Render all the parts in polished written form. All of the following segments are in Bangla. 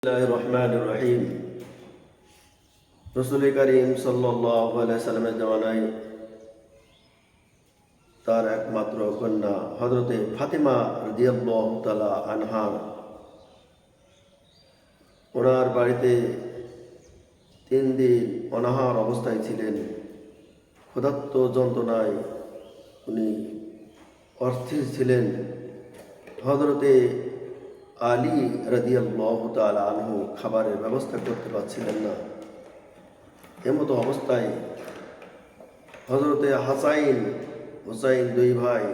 রহিম রসুল করিম সাল্লাল্লাহু আলাইহি সাল্লামের জামানায় তার একমাত্র কন্যা হযরতে ফাতিমা রাদিয়াল্লাহু তাআলা আনহা ওনার বাড়িতে 3 দিন অনাহার অবস্থায় ছিলেন। ক্ষুধার্ত যন্ত্রণায় উনি অস্থির ছিলেন। হযরতে আলী রাদিয়াল্লাহু তাআলা আনহু খাবারের ব্যবস্থা করতে পারছিলেন না। এমতো অবস্থায় হযরতে হাসাইন হুসাইন 2 ভাই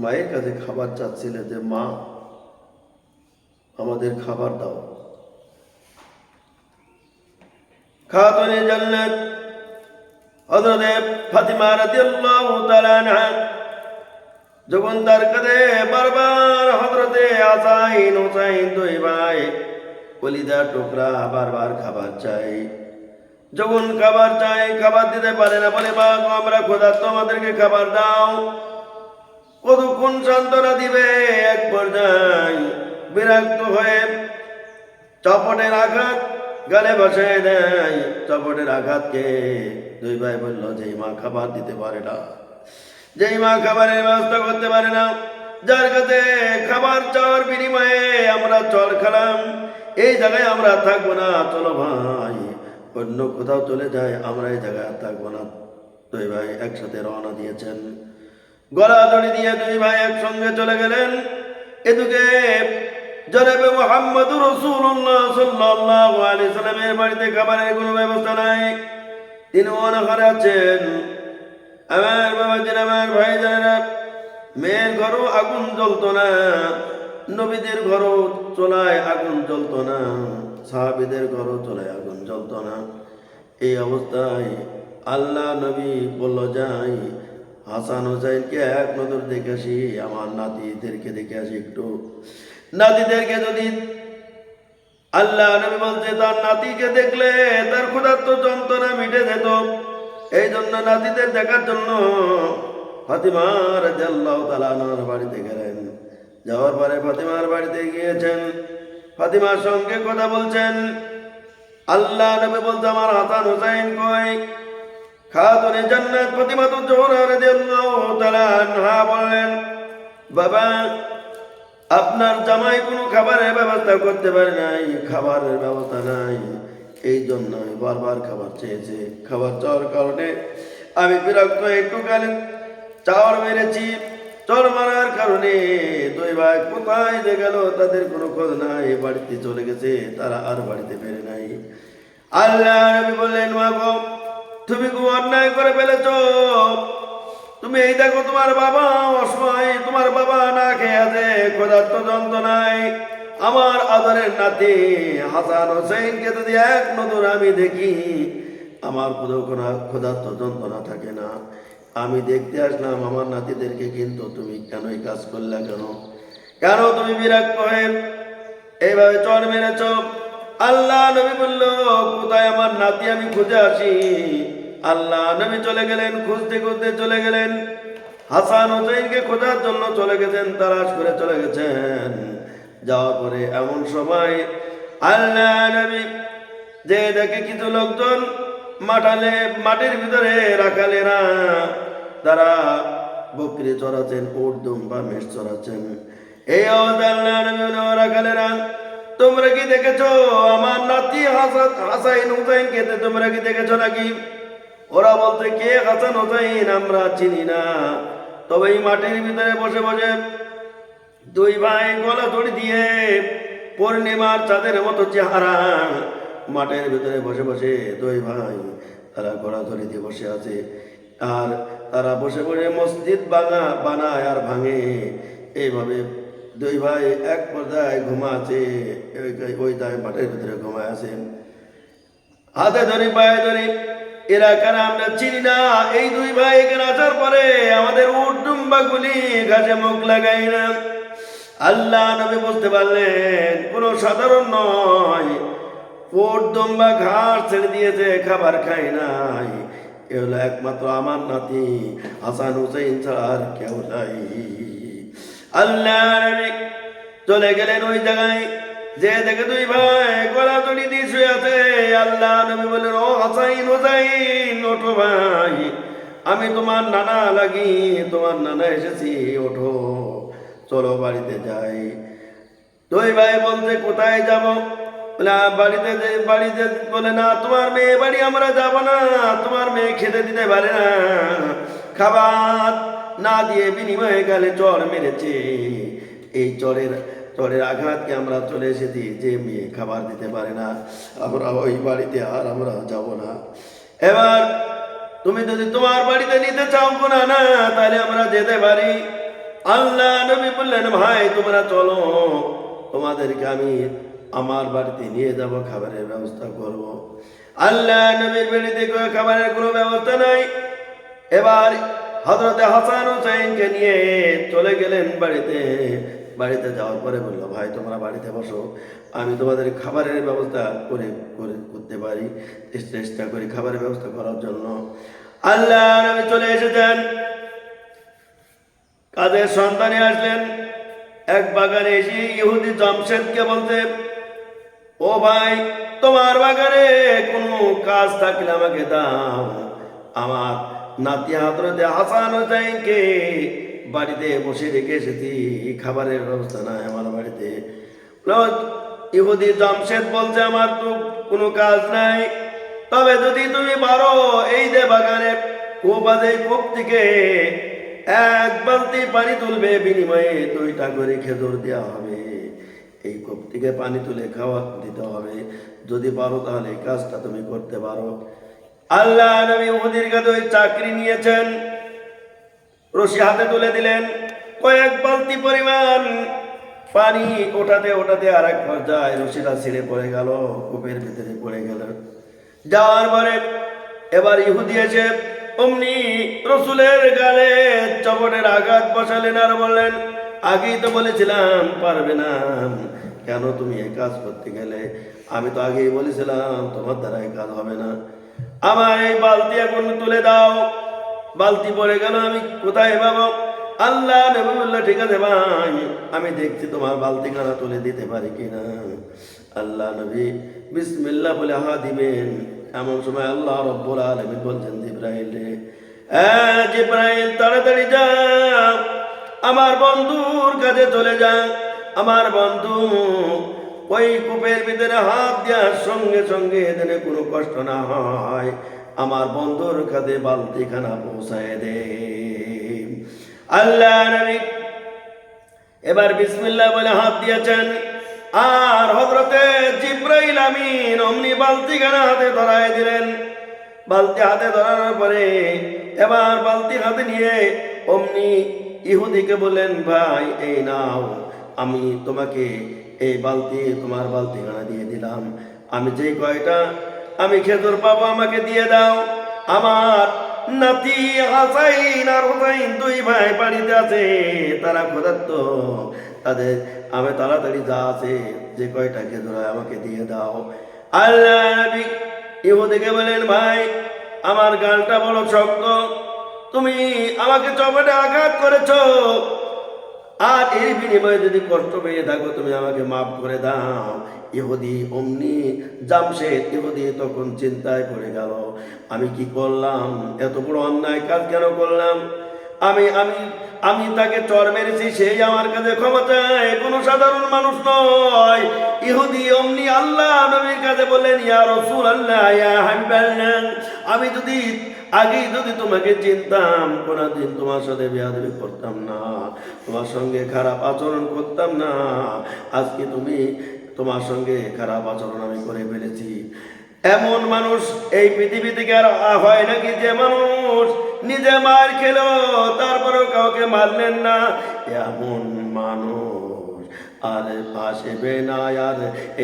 মায়ের কাছে খাবার চাচ্ছিলেন যে মা আমাদের খাবার দাও। খাতুনে জান্নাত হযরতে ফাতিমা রাদিয়াল্লাহু তাআলা আনহা যখন তার কাছে বারবার হযরতে হাসাইন হুসাইন 2 ভাই কলিজার টুকরা বারবার খাবার চাই, যখন খাবার চাই খাবার দিতে পারে না, বলে মা আমরা ক্ষুধার্ত, আমাদেরকে খাবার দাও। কতক্ষণ সান্ত্বনা দিবে, এক পর্যায়ে বিরক্ত হয়ে চপটের আঘাত গালে বসায় দেয়। চপটের আঘাতকে 2 ভাই বলল যে মা খাবার দিতে পারে না, যেই মা খাবারের ব্যবস্থা করতে পারে না, যার কাছে খাবার চাওয়ার বিনিময়ে আমরা চল খেলাম, এই জায়গায় আমরা থাকবো না, চলো ভাই অন্য কোথাও চলে যায়, আমরা এই জায়গায় থাকবো না। 2 ভাই একসাথে রওনা দিয়েছেন। গলা দড়ি দিয়ে 2 ভাই একসঙ্গে চলে গেলেন। এদিকে জনাবে মুহাম্মদুর রাসূলুল্লাহ সাল্লাল্লাহু আলাইহি সাল্লামের বাড়িতে খাবারের কোনো ব্যবস্থা নাই, তিনি অনাহারে আছেন। আমার বাবাজির, আমার ভাই জানেরা, মেয়ের ঘরও আগুন জ্বলতো না, নবীদের ঘরও চলায় আগুন জ্বলতো না, সাহাবীদের ঘরও চলায় আগুন জ্বলতো না। এই অবস্থায় আল্লাহ নবী বলল যাই হাসান হুসাইনকে এক নজর দেখে আসি, আমার নাতিদেরকে দেখে আসি একটু। নাতিদেরকে যদি আল্লাহ নবী বলছে তার নাতিকে দেখলে তার ক্ষুধার্ত যন্ত্রণা মিটে যেত, এই জন্য নাতিদের দেখার জন্য ফাতিমা রাদিয়াল্লাহু তাআলা আনহার বাড়িতে গেলেন। যাওয়ার পরে ফাতিমার বাড়িতে গিয়েছেন, ফাতিমার সঙ্গে কথা বলছেন। আল্লাহ নবী বলতে আমার হাসান হুসাইন কই? খাতুনে জান্নাত ফাতিমা জোহরা রাদিয়াল্লাহু তাআলা আনহা বললেন, বাবা আপনার জামাই কোনো খাবারের ব্যবস্থা করতে পারে নাই, খাবারের ব্যবস্থা নাই, এই জন্য বারবার খাবার চেয়েছে। খাবার চাওয়ার কারণে আমি বিরক্ত, একটু কালে চাওয়ার মেরেছি। চর মারার কারণে 2 ভাই কোথায় যে গেল তাদের কোনো খোঁজ নাই, বাড়িতে চলে গেছে, তারা আর বাড়িতে ফেরে নাই। আল্লাহ নবী বললেন মা গো তুমি খুব অন্যায় করে ফেলেছ, তুমি এই দেখো তোমার বাবা অসহায়, তোমার বাবা না খেয়ে আছে, ক্ষুধার্ত যন্ত্রণায়। আমার আদরের নাতি হাসান হোসেনকে যদি এক নজর আমি দেখি, আমার ক্ষুধার্ত যন্ত্রণা থাকে না। আমি দেখতে আসলাম আমার নাতিদেরকে, কিন্তু তুমি কেন এই কাজ করলে? কেন তুমি বিরক্ত হয়ে এইভাবে চর মেরেছ? আল্লাহ নবী বলল কোথায় আমার নাতি, আমি খুঁজে আসি। আল্লাহ নবী চলে গেলেন, খুঁজতে খুঁজতে চলে গেলেন, হাসান হোসেনকে খোঁজার জন্য চলে গেছেন, তালাশ করে চলে গেছেন। যাওয়ার পরে এমন সময় আল্লাহ নবী যে দেখে কিছু লোকজন মাটির ভিতরে রাখালেরা তারা বকরি চড়াচ্ছেন, উট দুম্বা মেষ চড়াচ্ছেন। এই অবস্থায় আল্লাহ নবী রাখালেরা তোমরা কি দেখেছো আমার নাতি হাসান হুসাইনকে? তোমরা কি দেখেছো নাকি? ওরা বলতে কে হাসান হুসাইন? আমরা চিনি না। তবে এই মাটির ভিতরে বসে বসে 2 ভাই গলা দড়ি দিয়ে পূর্ণিমার চাঁদের মতো চেহারা, মাটির ভিতরে বসে বসে 2 ভাই তারা গলা দড়ি দিয়ে বসে আছে। আর তারা বসে বসে মসজিদ বানায় আর ভাঙে। এইভাবে 2 ভাই এক পর্যায়ে ঘুমাচ্ছে, ওই মাটির ভিতরে ঘুমায় আছেন, হাতে ধরি পায়ে ধরি। এরা কারা আমরা চিনি না। এই 2 ভাই এখানে আসার পরে আমাদের উট দুম্বা গুলি গাছে মুখ লাগাই না। আল্লাহ নবী বুঝতে পারলেন কোনো সাধারণ নয়, উট দুম্বা ঘাস ছেড়ে দিয়েছে, খাবার খায় নাই। এ হলো একমাত্র আমার নাতি হাসান হুসাইন ছাড়া আর কেউ নাই। আল্লাহ নবী চলে গেলেন ওই জায়গায়, যে দেখে দুই ভাই গলা দড়ি দিয়ে শুয়ে আছে। আল্লাহ নবী বললেন, ও হাসাইন হুসাইন, ওঠো ভাই, আমি তোমার নানা লাগি, তোমার নানা এসেছি, ওঠো চলো বাড়িতে যাই। দুই ভাই বলছে, কোথায় যাব? বাড়িতে যে বাড়িতে বলে, না তোমার মেয়ে বাড়ি আমরা যাব না, তোমার মেয়ে খেতে দিতে পারে না, খাবার না দিয়ে বিনিময়ে গেলে চর মেরেছে, এই চরের আঘাতকে আমরা চলে এসেছি, যে মেয়ে খাবার দিতে পারে না, আমরা ওই বাড়িতে আর আমরা যাব না। এবার তুমি যদি তোমার বাড়িতে নিতে চাও কোনা না, তাহলে আমরা যেতে পারি। আল্লাহ নবী বললেন, ভাই তোমরা চলো, তোমাদেরকে আমি আমার বাড়িতে নিয়ে যাব, খাবারের ব্যবস্থা করব। আল্লাহ নবীর বাড়িতে খাবারের কোনো ব্যবস্থা নাই। এবার হযরতে হাসান হুসাইনকে নিয়ে চলে গেলেন বাড়িতে। বাড়িতে যাওয়ার পরে বললো, ভাই তোমরা বাড়িতে বসো, আমি তোমাদের খাবারের ব্যবস্থা করতে পারি, চেষ্টা করি খাবারের ব্যবস্থা করার জন্য। আল্লাহ নবী চলে এসেছেন, কাজের সন্তানে আসলেন। এক বাগানে এসে ইহুদি জামশেদকে বলতে, ও ভাই তোমার বাগানে কোনো কাজ থাকলে আমাকে দাও, আমার নাতি হযরতে হাসান হুসাইনকে বাড়িতে বসে রেখে এসেছি, খাবারের ব্যবস্থা নাই আমার বাড়িতে। ইহুদি জামশেদ বলছে, আমার তো কোনো কাজ নাই, তবে যদি তুমি পারো এই যে বাগানে কূপ থেকে এক বালতি পানি তুলবে, বিনিময়ে 2টা করে খেজুর দেওয়া হবে, এই কূপ থেকে পানি তুলে খাওয়া দিতে হবে, যদি পারো তাহলে এই কাজটা তুমি করতে পারো। আল্লাহ নবী ইহুদির কাছে ওই চাকরি নিয়েছেন, রশি হাতে তুলে দিলেন, কয়েক বালতি পরিমাণ পানি ওঠাতে আর এক পর্যায়ে রশিটা ছিঁড়ে পড়ে গেল, কূপের ভিতরে পড়ে গেল। যাওয়ার পরে এবার ইহুদি এসে অমনি রসুলের গালে চপটের আঘাত বসালেন আর বললেন, আগেই তো বলেছিলাম পারবে না, কেন তুমি এই কাজ করতে গেলে? আমি তো আগেই বলেছিলাম তোমার দ্বারা এই কাজ হবে না, আমার এই বালতি এখন তুলে দাও। বালতি পড়ে গেল, আমি কোথায় পাবো? আল্লাহ নবী বলল, ঠিক আছে ভাই, আমি দেখছি তোমার বালতিখানা তুলে দিতে পারি কিনা। আল্লাহ নবী বিসমিল্লাহ বলে হা দিবেন, এমন সময় আল্লাহ রাব্বুল আলামিন বলছেন, জিবরাইলে, জিবরাইল তাড়াতাড়ি যা, আমার বন্ধুর কাছে চলে যা। আমার বন্ধু ওই কূপের ভিতরে হাত দেওয়ার সঙ্গে সঙ্গে এখানে কোনো কষ্ট না হয়, আমার বন্ধুর কাছে বালতিখানা পৌঁছায় দে। আল্লাহ নবী এবার বিসমিল্লাহ বলে হাত দিয়েছেন, আর হযরতে জিবরাইল আমিন অমনি বালতিখানা হাতে ধরায় দিলেন। বালতি হাতে ধরার পরে এবার বালতি হাতে নিয়ে অমনি ইহুদিকে বললেন, ভাই এই নাও, আমি তোমাকে এই তোমার বালতিখানা দিয়ে দিলাম, আমি যে কয়টা আমি খেজুর পাবো আমাকে দিয়ে দাও। আমার নাতি হাসাইন আর হুসাইন 2 ভাই বাড়িতে আছে, তারা ক্ষুধার্ত, তাদের আমি তাড়াতাড়ি যা আছে যে কয়টা খেজুর আমাকে দিয়ে দাও। আল্লাহ নবী ইহুদিকে বলেন, ভাই আমার গালটা বড় শক্ত, তুমি আমাকে চপটে আঘাত করেছো, আর এই বিনিময়ে যদি কষ্ট পেয়ে থাকো তুমি আমাকে মাফ করে দাও। ইহুদি অমনি জামশেদ ইহুদি তখন চিন্তায় পড়ে গেল, আমি কি করলাম, এত বড় অন্যায় কাজ কেন করলাম? আমি আমি আমি তাকে চর মেরেছি, সেই আমার কাছে ক্ষমা চায়, কোনো সাধারণ মানুষ নয়। ইহুদি অমনি আল্লাহ নবীর কাছে বললেন, ইয়া রাসূলুল্লাহ, ইয়া হাবিবাল্লাহ, আমি আগেই যদি তোমাকে চিনতাম, কোনদিন তোমার সাথে বেয়াদবি করতাম না, তোমার সঙ্গে খারাপ আচরণ করতাম না, আজকে তোমার সঙ্গে খারাপ আচরণ আমি করে ফেলেছি। এমন মানুষ এই পৃথিবী থেকে আর হয় নাকি, যে মানুষ নিজে মার খেলো তারপরেও কাউকে মারলেন না? এমন মানুষ আর আসবে না আর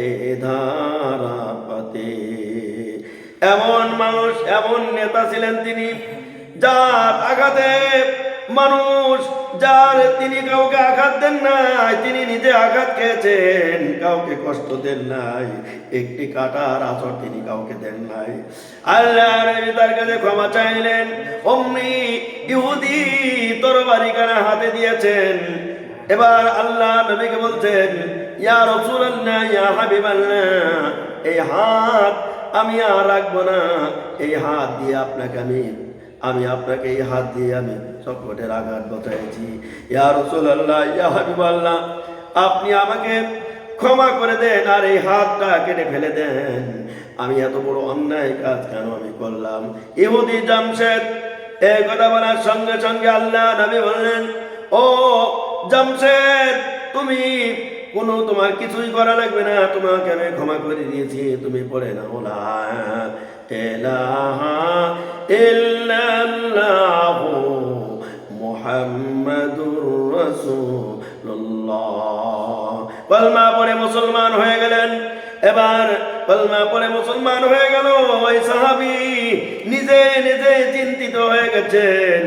এ ধারা পাতে। এমন মানুষ, এমন নেতা ছিলেন তিনি, যার আঘাতে মানুষ, তিনি কাউকে আঘাত দেন নাই, তিনি নিজে আঘাত খেয়েছেন, কাউকে কষ্ট দেন নাই, একটি কাটার আঁচড় তিনি কাউকে দেন নাই। আল্লাহ নবী তার কাছে ক্ষমা চাইলেন, অমনি ইহুদি তরবারিখানা হাতে দিয়েছেন। এবার আল্লাহ নবীকে বলছেন, ইয়া রাসূলুল্লাহ, ইয়া হাবিবাল্লাহ, এই হাত আমি আর রাখবো না। এই হাত দিয়ে আপনাকে আমি আপনাকে এই হাত দিয়ে আমি চকলেটের আঘাত বসাইছি। ইয়া রাসূলুল্লাহ, ইয়া হাবিবাল্লাহ, আপনি আমাকে ক্ষমা করে দেন আর এই হাতটা কেটে ফেলে দেন। আমি এত বড় অন্যায় কাজ কেন আমি করলাম? ইহুদি জামশেদ এই কথা বলার সঙ্গে সঙ্গে আল্লাহ নবী বললেন, ও জামশেদ, তুমি তোমার কিছুই করা লাগবে না, তোমাকে আমি ক্ষমা করে দিয়েছি। তুমি পড়ে না লা ইলাহা ইল্লাল্লাহু মুহাম্মাদুর রাসূলুল্লাহ। কলমা পড়ে মুসলমান হয়ে গেলেন। এবার কলমা পড়ে মুসলমান হয়ে গেল ওই সাহাবী নিজে নিজে চিন্তিত হয়ে গেছেন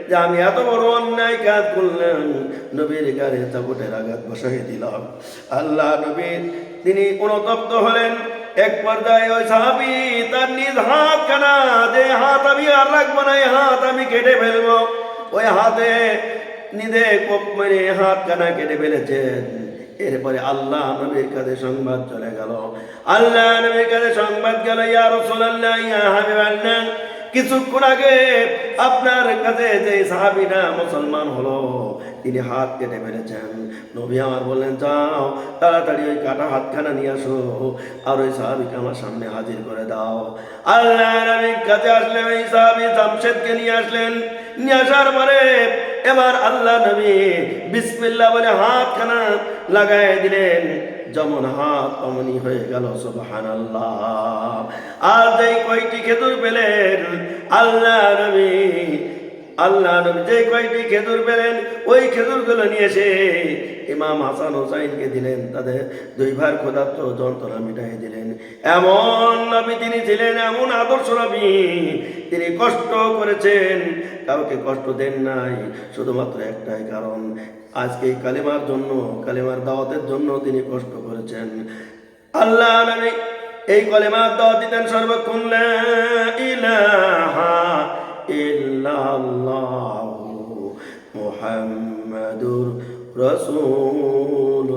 যে আমি এত বড় অন্যায় কাজ করলাম, নবীর গায়ে চাবুকের আঘাত বসাই দিলাম। আল্লাহ নবী তিনি অনুতপ্ত হলেন। এক পর্যায়ে ওই সাহাবী তার নিজ হাত খানা, যে হাত আমি আর রাখবো না, এই হাত আমি কেটে ফেলবো, ওই হাতে নিজে কোপ মেরে হাত খানা কেটে ফেলেছেন। এরপরে আল্লাহ নবীর কাছে সংবাদ চলে গেল। আল্লাহ নবীর কাছে সংবাদ গেল, ইয়া রাসূলুল্লাহ, ইয়া হাবিবাল্লাহ, কিছুক্ষণ আগে আপনার কাছে যে সাহাবীরা মুসলমান হলো তিনি হাত কেটে ফেলেছেন। নবী আমার বললেন, যাও তাড়াতাড়ি ওই কাটা হাতখানা নিয়ে আসো আর ওই সাহাবীকে আমার সামনে হাজির করে দাও। আল্লাহ নবীর কাছে আসলে ওই সাহাবী জামশেদকে নিয়ে আসলেন। নিয়ে আসার পরে এবার আল্লাহ নবী বিসমিল্লাহ বলে হাতখানা লাগাই দিলেন। যেমন হাত অমনি হয়ে গেল, সুবহানাল্লাহ। আর যেই কয়টি খেজুর পেলেন আল্লাহ নবী যে কয়টি খেজুর পেলেন ওই খেজুরগুলো নিয়ে এসে ইমাম হাসান হোসাইনকে দিলেন। তাদের দুই ভাইয়ের ক্ষুধার্ত যন্ত্রণা মিটাই দিলেন। এমন নবী তিনি ছিলেন, এমন আদর্শ নবী। তিনি কষ্ট করেছেন, কাউকে কষ্ট দেন নাই, শুধুমাত্র একটাই কারণ, আজকে এই কালেমার জন্য, কালেমার দাওয়াতের জন্য তিনি কষ্ট করেছেন। আল্লাহ নবী এই কালেমার দাওয়াত দিতেন সর্বক্ষণ, লা ইলাহা ইল্লাল্লাহু মুহাম্মাদুর রাসূলুল্লাহ।